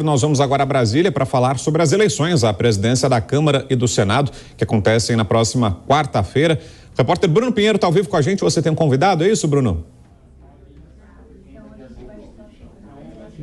Nós vamos agora a Brasília para falar sobre as eleições à presidência da Câmara e do Senado, que acontecem na próxima quarta-feira. O repórter Bruno Pinheiro está ao vivo com a gente. Você tem um convidado, é isso, Bruno?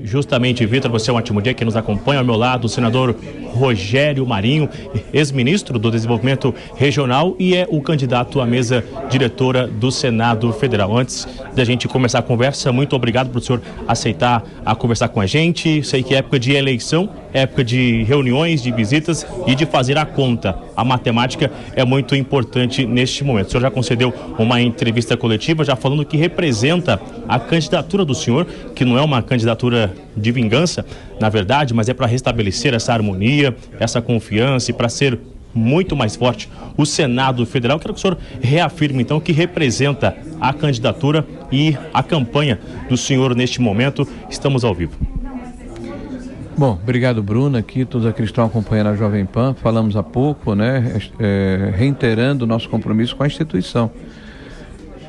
Justamente, Vitor, você é um ótimo dia. Que nos acompanha ao meu lado o senador Rogério Marinho, ex-ministro do Desenvolvimento Regional e é o candidato à mesa diretora do Senado Federal. Antes da gente começar a conversa, muito obrigado por o senhor aceitar a conversar com a gente. Sei que é época de eleição, época de reuniões, de visitas e de fazer a conta. A matemática é muito importante neste momento. O senhor já concedeu uma entrevista coletiva já falando que representa a candidatura do senhor, que não é uma candidatura de vingança, na verdade, mas é para restabelecer essa harmonia, essa confiança e para ser muito mais forte o Senado Federal. Quero que o senhor reafirme, então, que representa a candidatura e a campanha do senhor neste momento. Estamos ao vivo. Bom, obrigado, Bruno, aqui, todos aqueles que estão acompanhando a Jovem Pan. Falamos há pouco, reiterando o nosso compromisso com a instituição.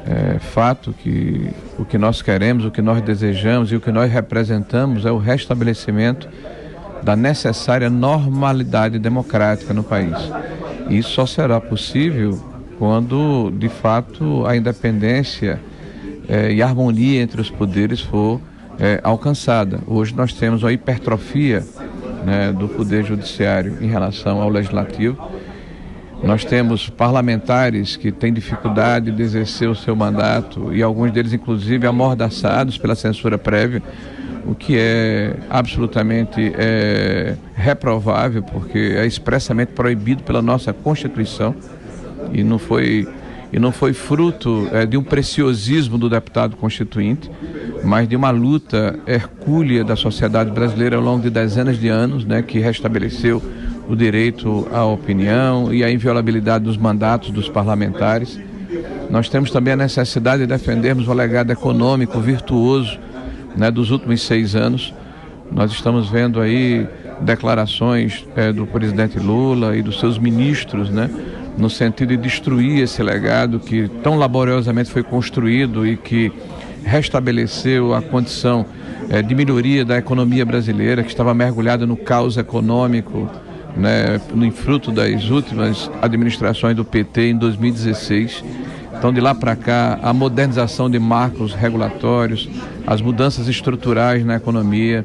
É fato que o que nós queremos, o que nós desejamos e o que nós representamos é o restabelecimento da necessária normalidade democrática no país. E isso só será possível quando, de fato, a independência e a harmonia entre os poderes for alcançada. Hoje nós temos uma hipertrofia, do Poder Judiciário em relação ao Legislativo. Nós temos parlamentares que têm dificuldade de exercer o seu mandato e alguns deles, inclusive, amordaçados pela censura prévia, o que é absolutamente reprovável, porque é expressamente proibido pela nossa Constituição e não foi fruto de um preciosismo do deputado constituinte, mas de uma luta hercúlea da sociedade brasileira ao longo de dezenas de anos, que restabeleceu o direito à opinião e a inviolabilidade dos mandatos dos parlamentares. Nós temos também a necessidade de defendermos o legado econômico virtuoso, dos últimos 6 anos. Nós estamos vendo aí declarações do presidente Lula e dos seus ministros, no sentido de destruir esse legado que tão laboriosamente foi construído e que restabeleceu a condição de melhoria da economia brasileira, que estava mergulhada no caos econômico, no fruto das últimas administrações do PT em 2016. Então, de lá para cá, a modernização de marcos regulatórios, as mudanças estruturais na economia,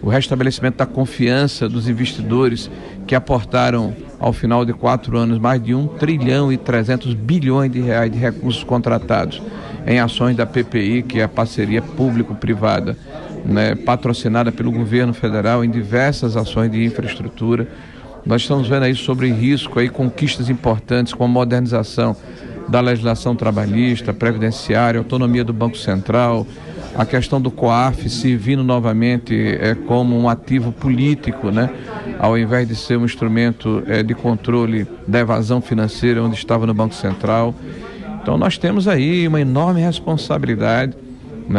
o restabelecimento da confiança dos investidores que aportaram, ao final de 4 anos, mais de 1,3 trilhão de reais de recursos contratados em ações da PPI, que é a parceria público-privada, patrocinada pelo governo federal em diversas ações de infraestrutura. Nós estamos vendo aí sobre risco, conquistas importantes com a modernização da legislação trabalhista, previdenciária, autonomia do Banco Central, a questão do COAF servindo novamente como um ativo político, ao invés de ser um instrumento de controle da evasão financeira, onde estava no Banco Central. Então nós temos aí uma enorme responsabilidade,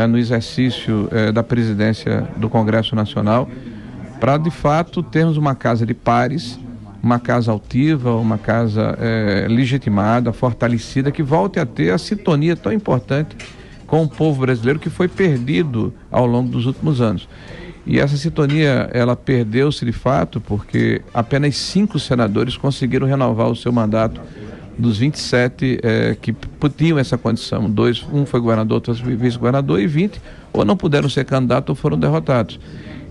no exercício da presidência do Congresso Nacional, para de fato termos uma casa de pares, uma casa altiva, uma casa legitimada, fortalecida, que volte a ter a sintonia tão importante com o povo brasileiro que foi perdido ao longo dos últimos anos. E essa sintonia, ela perdeu-se de fato porque apenas 5 senadores conseguiram renovar o seu mandato dos 27 que tinham essa condição. Um foi governador, outro foi vice-governador, e 20 ou não puderam ser candidatos ou foram derrotados.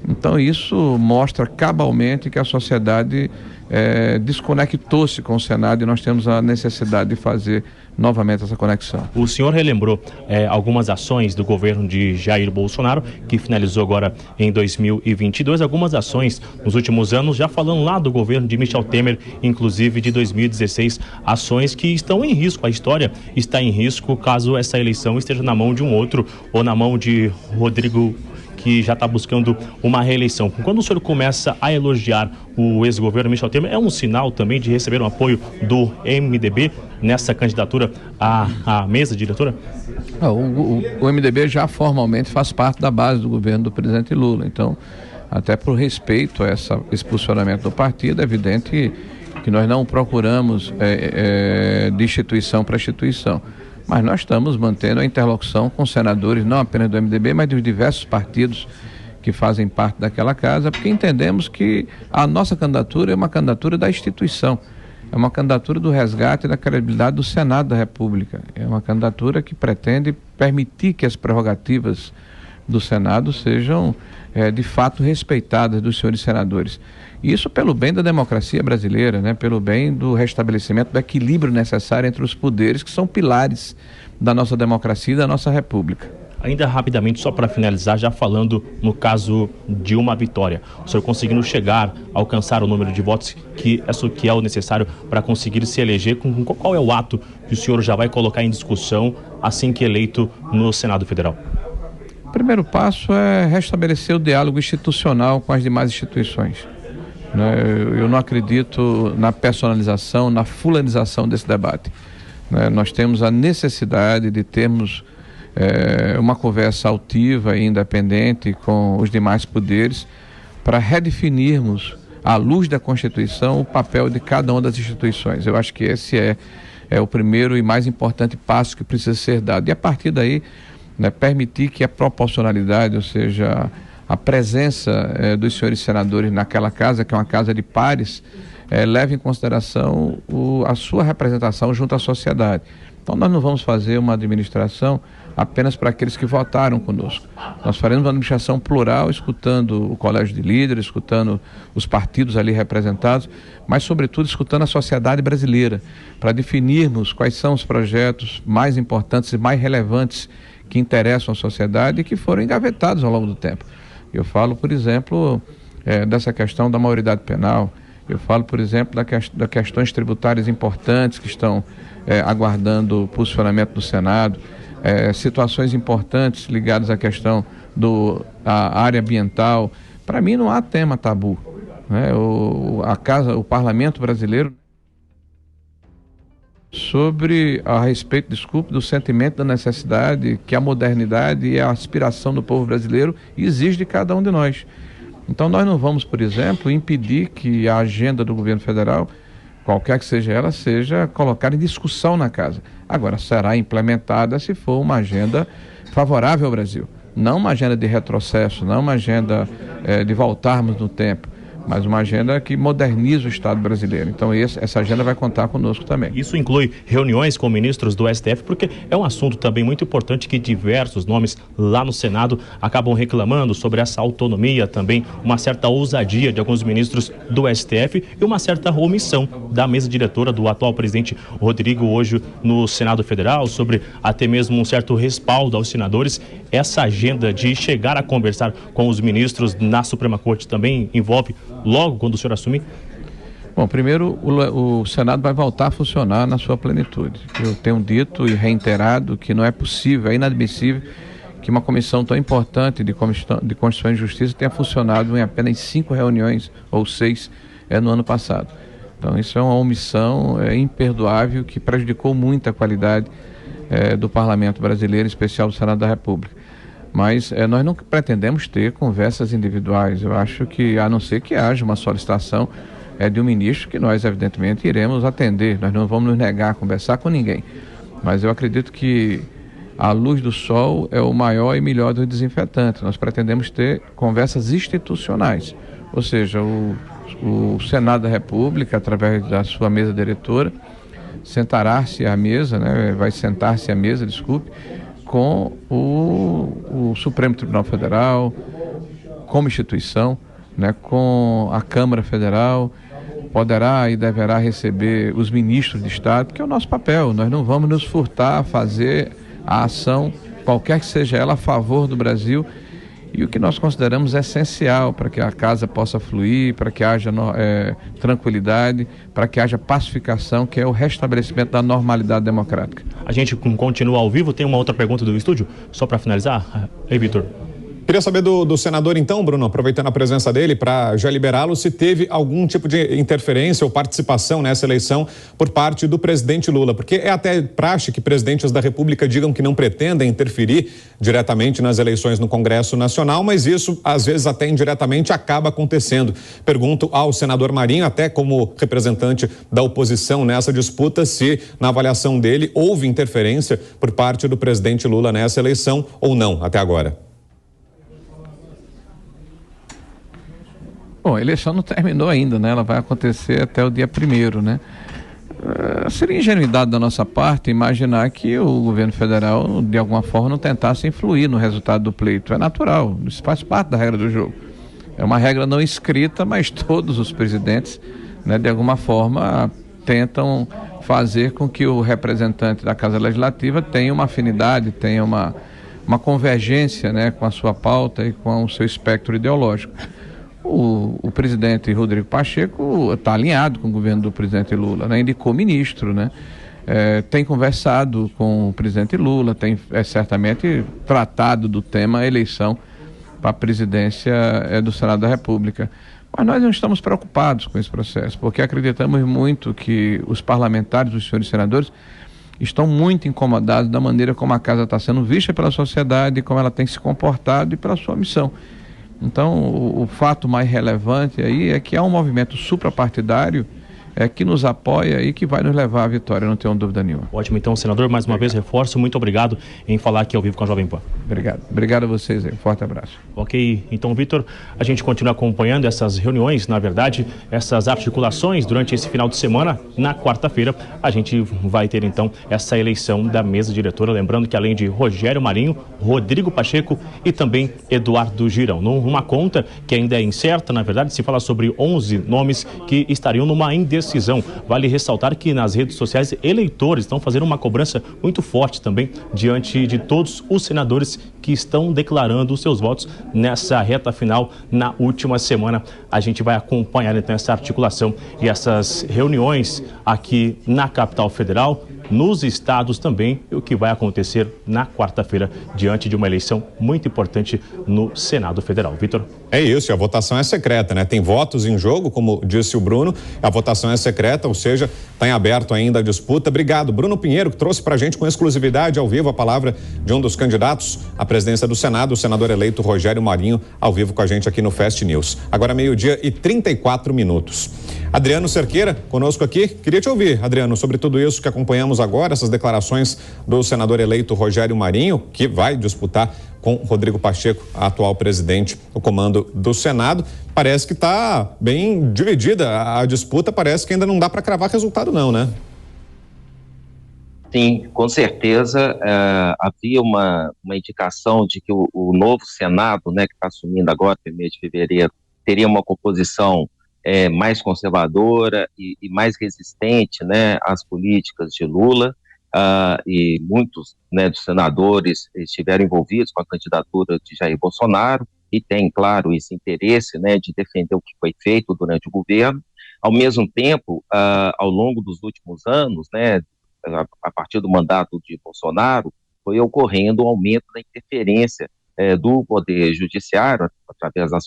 Então isso mostra cabalmente que a sociedade desconectou-se com o Senado e nós temos a necessidade de fazer novamente essa conexão. O senhor relembrou algumas ações do governo de Jair Bolsonaro, que finalizou agora em 2022, algumas ações nos últimos anos, já falando lá do governo de Michel Temer, inclusive de 2016, ações que estão em risco, a história está em risco caso essa eleição esteja na mão de um outro ou na mão de Rodrigo, que já está buscando uma reeleição. Quando o senhor começa a elogiar o ex-governo Michel Temer, é um sinal também de receber um apoio do MDB nessa candidatura à mesa diretora? O MDB já formalmente faz parte da base do governo do presidente Lula. Então, até por respeito a esse posicionamento do partido, é evidente que nós não procuramos de instituição para instituição. Mas nós estamos mantendo a interlocução com senadores, não apenas do MDB, mas dos diversos partidos que fazem parte daquela casa, porque entendemos que a nossa candidatura é uma candidatura da instituição, é uma candidatura do resgate da credibilidade do Senado da República, é uma candidatura que pretende permitir que as prerrogativas do Senado sejam de fato respeitadas dos senhores senadores. Isso pelo bem da democracia brasileira, né? Pelo bem do restabelecimento do equilíbrio necessário entre os poderes, que são pilares da nossa democracia e da nossa República. Ainda rapidamente, só para finalizar, já falando no caso de uma vitória, o senhor conseguindo chegar, alcançar o número de votos que é o necessário para conseguir se eleger, qual é o ato que o senhor já vai colocar em discussão assim que eleito no Senado Federal? O primeiro passo é restabelecer o diálogo institucional com as demais instituições. Eu não acredito na personalização, na fulanização desse debate. Nós temos a necessidade de termos uma conversa altiva e independente com os demais poderes para redefinirmos, à luz da Constituição, o papel de cada uma das instituições. Eu acho que esse é o primeiro e mais importante passo que precisa ser dado. E a partir daí, permitir que a proporcionalidade, ou seja, a presença dos senhores senadores naquela casa, que é uma casa de pares, leve em consideração a sua representação junto à sociedade. Então nós não vamos fazer uma administração apenas para aqueles que votaram conosco. Nós faremos uma administração plural, escutando o colégio de líderes, escutando os partidos ali representados, mas sobretudo escutando a sociedade brasileira, para definirmos quais são os projetos mais importantes e mais relevantes que interessam a sociedade e que foram engavetados ao longo do tempo. Eu falo, por exemplo, dessa questão da maioridade penal. Eu falo, por exemplo, das questões tributárias importantes que estão aguardando o posicionamento do Senado, situações importantes ligadas à questão da área ambiental. Para mim não há tema tabu, né? O Parlamento brasileiro a respeito, do sentimento da necessidade que a modernidade e a aspiração do povo brasileiro exige de cada um de nós. Então nós não vamos, por exemplo, impedir que a agenda do governo federal, qualquer que seja ela, seja colocada em discussão na casa. Agora, será implementada se for uma agenda favorável ao Brasil. Não uma agenda de retrocesso, não uma agenda de voltarmos no tempo, mas uma agenda que moderniza o Estado brasileiro. Então essa agenda vai contar conosco também. Isso inclui reuniões com ministros do STF, porque é um assunto também muito importante que diversos nomes lá no Senado acabam reclamando sobre essa autonomia também, uma certa ousadia de alguns ministros do STF e uma certa omissão da mesa diretora do atual presidente Rodrigo hoje no Senado Federal, sobre até mesmo um certo respaldo aos senadores. Essa agenda de chegar a conversar com os ministros na Suprema Corte também envolve logo quando o senhor assumir? Bom, primeiro o Senado vai voltar a funcionar na sua plenitude. Eu tenho dito e reiterado que não é possível, é inadmissível que uma comissão tão importante de Constituição e Justiça tenha funcionado em apenas 5 reuniões ou 6 no ano passado. Então isso é uma omissão imperdoável que prejudicou muito a qualidade do Parlamento brasileiro, em especial do Senado da República. Mas nós não pretendemos ter conversas individuais. Eu acho que, a não ser que haja uma solicitação de um ministro, que nós, evidentemente, iremos atender. Nós não vamos nos negar a conversar com ninguém. Mas eu acredito que a luz do sol é o maior e melhor dos desinfetantes. Nós pretendemos ter conversas institucionais. Ou seja, o Senado da República, através da sua mesa diretora, sentará-se à mesa, vai sentar-se à mesa, com o Supremo Tribunal Federal, como instituição, com a Câmara Federal, poderá e deverá receber os ministros de Estado, porque é o nosso papel. Nós não vamos nos furtar a fazer a ação, qualquer que seja ela, a favor do Brasil, e o que nós consideramos essencial para que a casa possa fluir, para que haja tranquilidade, para que haja pacificação, que é o restabelecimento da normalidade democrática. A gente continua ao vivo, tem uma outra pergunta do estúdio, só para finalizar. Ei, Vitor. Queria saber do senador então, Bruno, aproveitando a presença dele para já liberá-lo, se teve algum tipo de interferência ou participação nessa eleição por parte do presidente Lula, porque é até praxe que presidentes da República digam que não pretendem interferir diretamente nas eleições no Congresso Nacional, mas isso às vezes até indiretamente acaba acontecendo. Pergunto ao senador Marinho, até como representante da oposição nessa disputa, se na avaliação dele houve interferência por parte do presidente Lula nessa eleição ou não até agora. Bom, a eleição não terminou ainda, né? Ela vai acontecer até o dia 1º, né? Seria ingenuidade da nossa parte imaginar que o governo federal, de alguma forma, não tentasse influir no resultado do pleito. É natural, isso faz parte da regra do jogo. É uma regra não escrita, mas todos os presidentes, né, de alguma forma, tentam fazer com que o representante da Casa Legislativa tenha uma afinidade, tenha uma convergência, né, com a sua pauta e com o seu espectro ideológico. O presidente Rodrigo Pacheco está alinhado com o governo do presidente Lula, né? Indicou ministro, né? Tem conversado com o presidente Lula, tem certamente tratado do tema eleição para a presidência do Senado da República. Mas nós não estamos preocupados com esse processo, porque acreditamos muito que os parlamentares, os senhores senadores, estão muito incomodados da maneira como a casa está sendo vista pela sociedade, como ela tem se comportado e pela sua missão. Então, o fato mais relevante aí é que há um movimento suprapartidário que nos apoia e que vai nos levar à vitória, não tenho dúvida nenhuma. Ótimo, então, senador, mais uma vez reforço, muito obrigado em falar aqui ao vivo com a Jovem Pan. Obrigado a vocês aí, um forte abraço. Ok, então, Vitor, a gente continua acompanhando essas reuniões, na verdade, essas articulações durante esse final de semana. Na quarta-feira, a gente vai ter, então, essa eleição da mesa diretora, lembrando que além de Rogério Marinho, Rodrigo Pacheco e também Eduardo Girão. Numa conta que ainda é incerta, na verdade, se fala sobre 11 nomes que estariam numa indecisão. Vale ressaltar que nas redes sociais, eleitores estão fazendo uma cobrança muito forte também diante de todos os senadores que estão declarando os seus votos nessa reta final na última semana. A gente vai acompanhar então essa articulação e essas reuniões aqui na capital federal, nos estados também, e o que vai acontecer na quarta-feira diante de uma eleição muito importante no Senado Federal. Vitor? É isso, e a votação é secreta, né? Tem votos em jogo, como disse o Bruno, a votação é secreta, ou seja, está em aberto ainda a disputa. Obrigado, Bruno Pinheiro, que trouxe para a gente com exclusividade ao vivo a palavra de um dos candidatos à presidência do Senado, o senador eleito Rogério Marinho, ao vivo com a gente aqui no Fast News. Agora 12:34. Adriano Cerqueira, conosco aqui. Queria te ouvir, Adriano, sobre tudo isso que acompanhamos agora, essas declarações do senador eleito Rogério Marinho, que vai disputar com Rodrigo Pacheco, atual presidente, o comando do Senado. Parece que está bem dividida a disputa, parece que ainda não dá para cravar resultado não, né? Sim, com certeza havia uma indicação de que o novo Senado, né, que está assumindo agora, no mês de fevereiro, teria uma composição mais conservadora e mais resistente, né, às políticas de Lula. E muitos, né, dos senadores estiveram envolvidos com a candidatura de Jair Bolsonaro e tem, claro, esse interesse, né, de defender o que foi feito durante o governo. Ao mesmo tempo, ao longo dos últimos anos, né, a partir do mandato de Bolsonaro, foi ocorrendo um aumento da interferência do Poder Judiciário, através do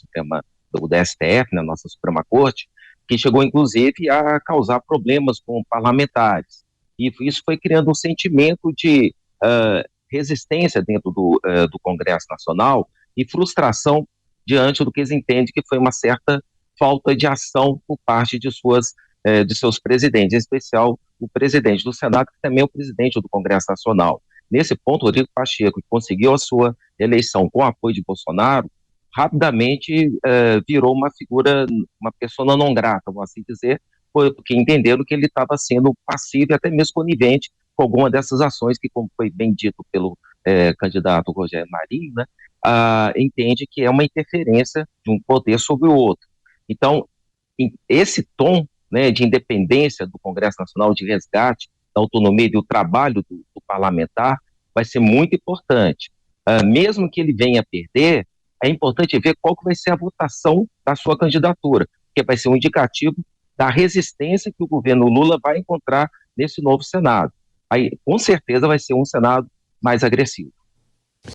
STF, na nossa Suprema Corte, que chegou, inclusive, a causar problemas com parlamentares. E isso foi criando um sentimento de resistência dentro do Congresso Nacional e frustração diante do que eles entendem que foi uma certa falta de ação por parte de seus presidentes, em especial o presidente do Senado, que também é o presidente do Congresso Nacional. Nesse ponto, Rodrigo Pacheco, que conseguiu a sua eleição com o apoio de Bolsonaro, rapidamente virou uma figura, uma persona não grata, vamos assim dizer, porque entenderam que ele estava sendo passivo e até mesmo conivente com alguma dessas ações que, como foi bem dito pelo candidato Rogério Marinho, né, entende que é uma interferência de um poder sobre o outro. Então, esse tom, né, de independência do Congresso Nacional, de resgate da autonomia e do trabalho do parlamentar, vai ser muito importante. Mesmo que ele venha a perder, é importante ver qual que vai ser a votação da sua candidatura, porque vai ser um indicativo da resistência que o governo Lula vai encontrar nesse novo Senado. Aí, com certeza, vai ser um Senado mais agressivo.